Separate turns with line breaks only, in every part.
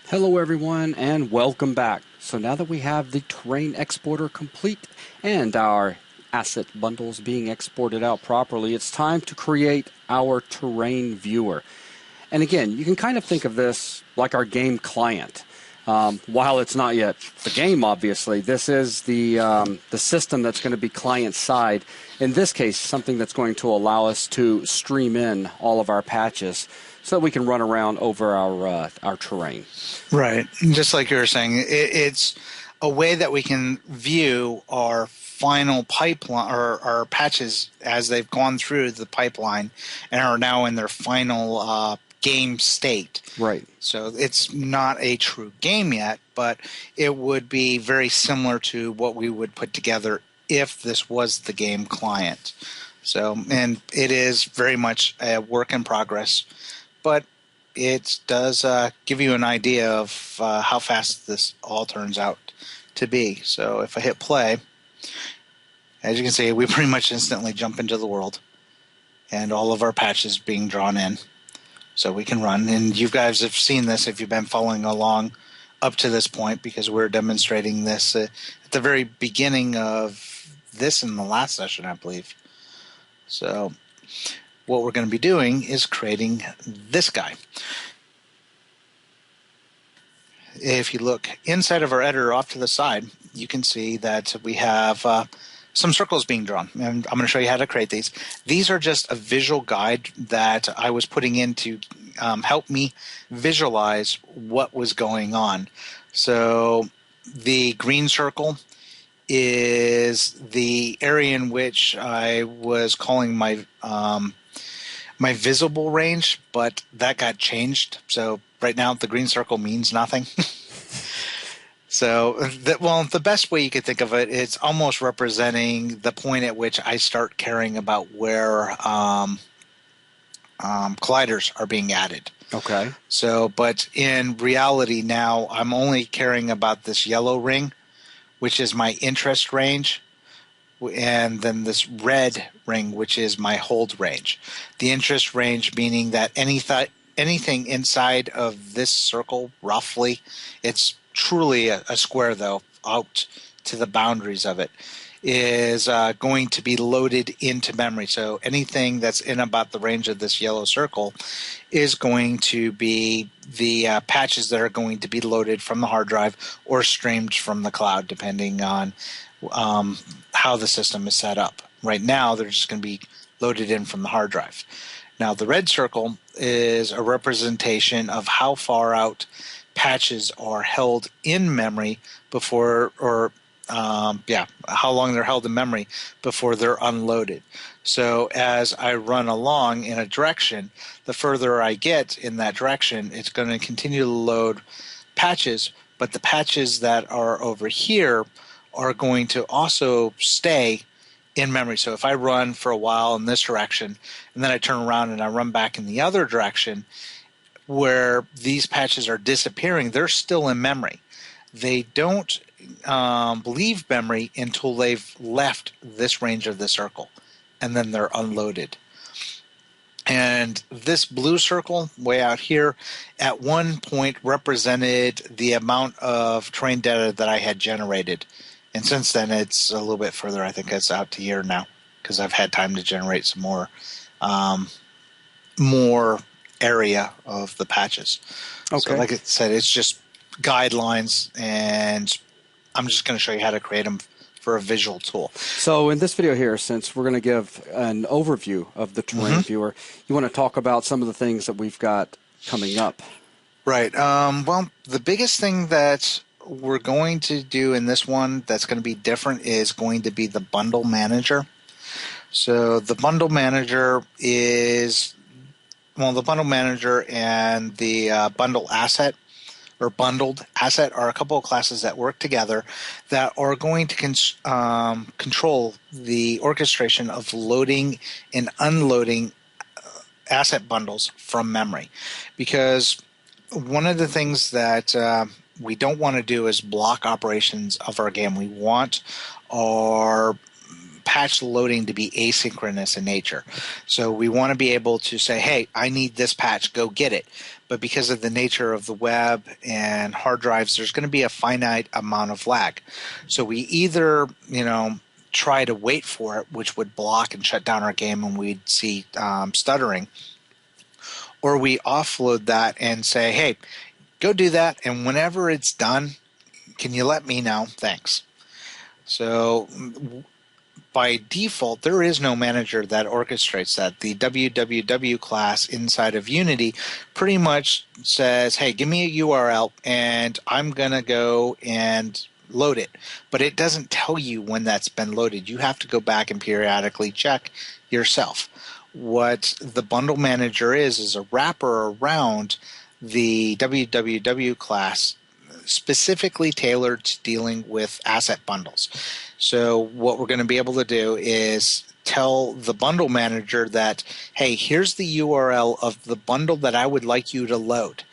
Hello everyone and welcome back. So now that we have the terrain exporter complete and our asset bundles being exported out properly, it's time to create our terrain viewer. And again, you can kind of think of this like our game client. While it's not yet the game, obviously, this is the system that's going to be client side. In this case, something that's going to allow us to stream in all of our patches so that we can run around over our terrain.
Right. Just like you were saying, it's a way that we can view our final pipeline or our patches as they've gone through the pipeline and are now in their final game state.
Right.
So it's not a true game yet, but it would be very similar to what we would put together if this was the game client. So, and it is very much a work in progress, but it does give you an idea of how fast this all turns out to be. So if I hit play, as you can see, we pretty much instantly jump into the world and all of our patches being drawn in. So we can run, and you guys have seen this if you've been following along up to this point, because we're demonstrating this at the very beginning of this in the last session, I believe. So what we're going to be doing is creating this guy. If you look inside of our editor off to the side, you can see that we have some circles being drawn, and I'm going to show you how to create these. These are just a visual guide that I was putting in to help me visualize what was going on. So the green circle is the area in which I was calling my my visible range, but that got changed. So right now the green circle means nothing. So, the best way you could think of it, it's almost representing the point at which I start caring about where colliders are being added.
Okay.
So, but in reality now, I'm only caring about this yellow ring, which is my interest range, and then this red ring, which is my hold range. The interest range meaning that anything inside of this circle, roughly, it's truly a square though, out to the boundaries of it, is going to be loaded into memory. So anything that's in about the range of this yellow circle is going to be the patches that are going to be loaded from the hard drive or streamed from the cloud, depending on how the system is set up. Right now, they're just going to be loaded in from the hard drive. Now, the red circle is a representation of how far out patches are held in memory before, or how long they're held in memory before they're unloaded. So as I run along in a direction, the further I get in that direction, it's going to continue to load patches, but the patches that are over here are going to also stay in memory. So if I run for a while in this direction, and then I turn around and I run back in the other direction, where these patches are disappearing, they're still in memory. They don't leave memory until they've left this range of the circle, and then they're unloaded. And this blue circle way out here at one point represented the amount of terrain data that I had generated. And since then, it's a little bit further. I think it's out to here now, because I've had time to generate some more area of the patches.
Okay.
So like I said, it's just guidelines, and I'm just going to show you how to create them for a visual tool.
So in this video here, since we're going to give an overview of the terrain viewer, you want to talk about some of the things that we've got coming up.
Right. Well, the biggest thing that we're going to do in this one that's going to be different is going to be the bundle manager. So the bundle manager is, well, the bundle manager and the bundle asset or bundled asset are a couple of classes that work together that are going to control the orchestration of loading and unloading asset bundles from memory. Because one of the things that we don't want to do is block operations of our game. We want our patch loading to be asynchronous in nature. So we want to be able to say, hey, I need this patch, go get it. But because of the nature of the web and hard drives, there's going to be a finite amount of lag. So we either, try to wait for it, which would block and shut down our game and we'd see stuttering, or we offload that and say, hey, go do that, and whenever it's done, can you let me know? Thanks. So by default, there is no manager that orchestrates that. The www class inside of Unity pretty much says, hey, give me a URL and I'm going to go and load it. But it doesn't tell you when that's been loaded. You have to go back and periodically check yourself. What the bundle manager is a wrapper around the www class specifically tailored to dealing with asset bundles. So what we're going to be able to do is tell the bundle manager that, hey, here's the URL of the bundle that I would like you to load.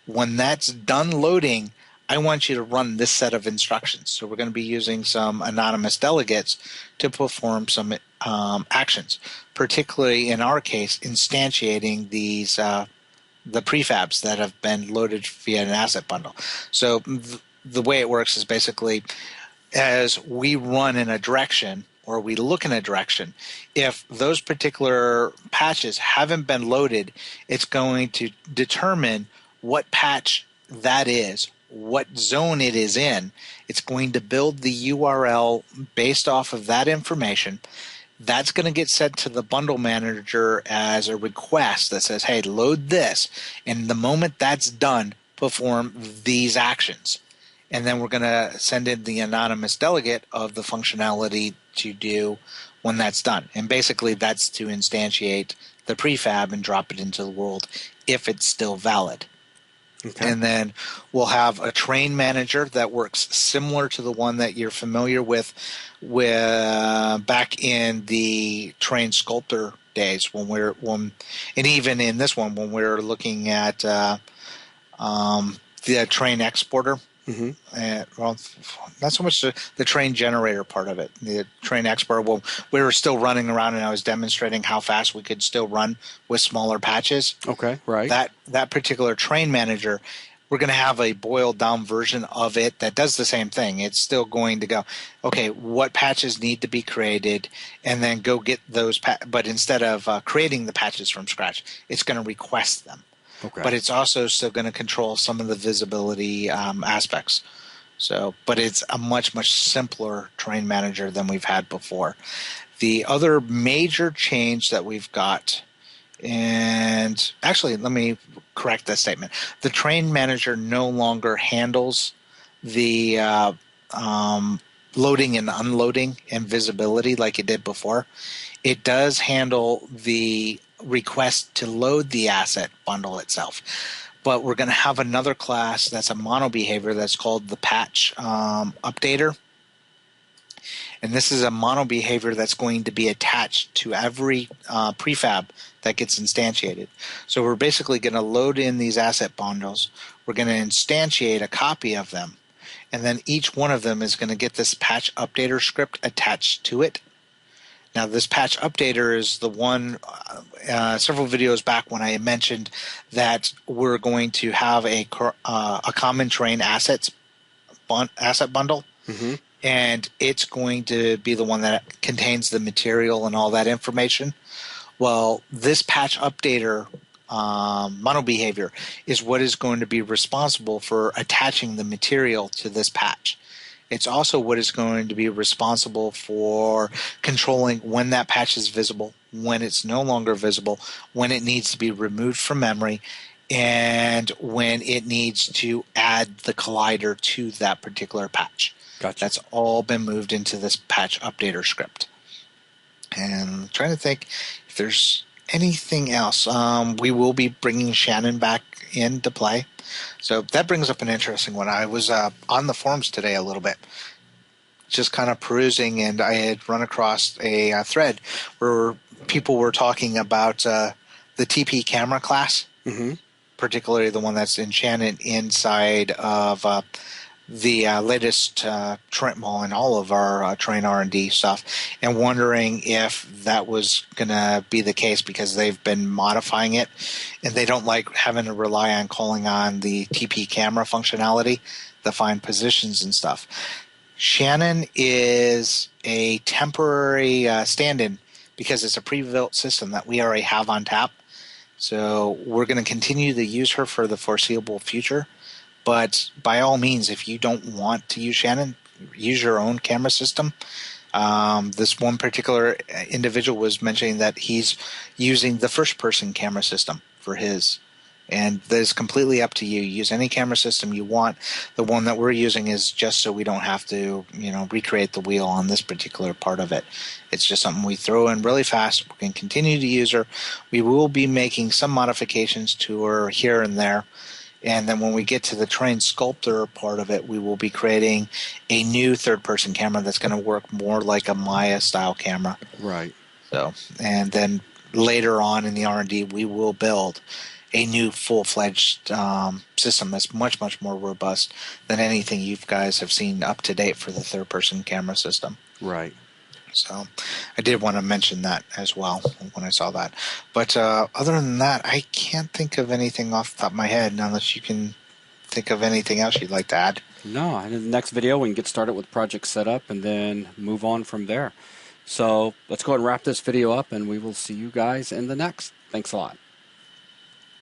When that's done loading, I want you to run this set of instructions. So we're going to be using some anonymous delegates to perform some actions, particularly in our case, instantiating these the prefabs that have been loaded via an asset bundle. So the way it works is basically as we run in a direction or we look in a direction, if those particular patches haven't been loaded, it's going to determine what patch that is, what zone it is in. It's going to build the URL based off of that information. That's going to get sent to the bundle manager as a request that says, hey, load this. And the moment that's done, perform these actions. And then we're going to send in the anonymous delegate of the functionality to do when that's done. And basically that's to instantiate the prefab and drop it into the world if it's still valid. Okay. And then we'll have a train manager that works similar to the one that you're familiar with back in the train sculptor days and even in this one when we're looking at the train exporter. Mm-hmm. Well, not so much the train generator part of it. The train exporter, well, we were still running around and I was demonstrating how fast we could still run with smaller patches.
Okay, right.
That particular train manager, we're going to have a boiled down version of it that does the same thing. It's still going to go, okay, what patches need to be created, and then go get those, but instead of creating the patches from scratch, it's going to request them. Okay. But it's also still going to control some of the visibility aspects. So, but it's a much, much simpler train manager than we've had before. The other major change that we've got, and actually, let me correct that statement. The train manager no longer handles the loading and unloading and visibility like it did before. It does handle the request to load the asset bundle itself. But we're going to have another class that's a mono behavior that's called the patch updater. And this is a mono behavior that's going to be attached to every prefab that gets instantiated. So we're basically going to load in these asset bundles. We're going to instantiate a copy of them. And then each one of them is going to get this patch updater script attached to it. Now, this patch updater is the one several videos back when I mentioned that we're going to have a common train asset bundle, mm-hmm. and it's going to be the one that contains the material and all that information. Well, this patch updater mono behavior is what is going to be responsible for attaching the material to this patch. It's also what is going to be responsible for controlling when that patch is visible, when it's no longer visible, when it needs to be removed from memory, and when it needs to add the collider to that particular patch.
Gotcha.
That's all been moved into this patch updater script. And I'm trying to think if there's anything else. We will be bringing Shannon back into play. So that brings up an interesting one. I was on the forums today a little bit, just kind of perusing, and I had run across a thread where people were talking about the TP camera class, mm-hmm. particularly the one that's enchanted inside of the latest well, in all of our Terrain R&D stuff, and wondering if that was going to be the case because they've been modifying it, and they don't like having to rely on calling on the TP camera functionality to find positions and stuff. Shannon is a temporary stand-in because it's a pre-built system that we already have on tap. So we're going to continue to use her for the foreseeable future. But by all means, if you don't want to use Shannon, use your own camera system. This one particular individual was mentioning that he's using the first-person camera system for his. And that is completely up to you. Use any camera system you want. The one that we're using is just so we don't have to, recreate the wheel on this particular part of it. It's just something we throw in really fast. We can continue to use her. We will be making some modifications to her here and there. And then when we get to the TerrainExporter part of it, we will be creating a new third-person camera that's going to work more like a Maya-style camera.
Right.
So, and then later on in the R&D, we will build a new full-fledged system that's much, much more robust than anything you guys have seen up to date for the third-person camera system.
Right.
So I did want to mention that as well when I saw that. But other than that, I can't think of anything off the top of my head unless you can think of anything else you'd like to add.
No, in the next video we can get started with project setup and then move on from there. So let's go ahead and wrap this video up, and we will see you guys in the next. Thanks a lot.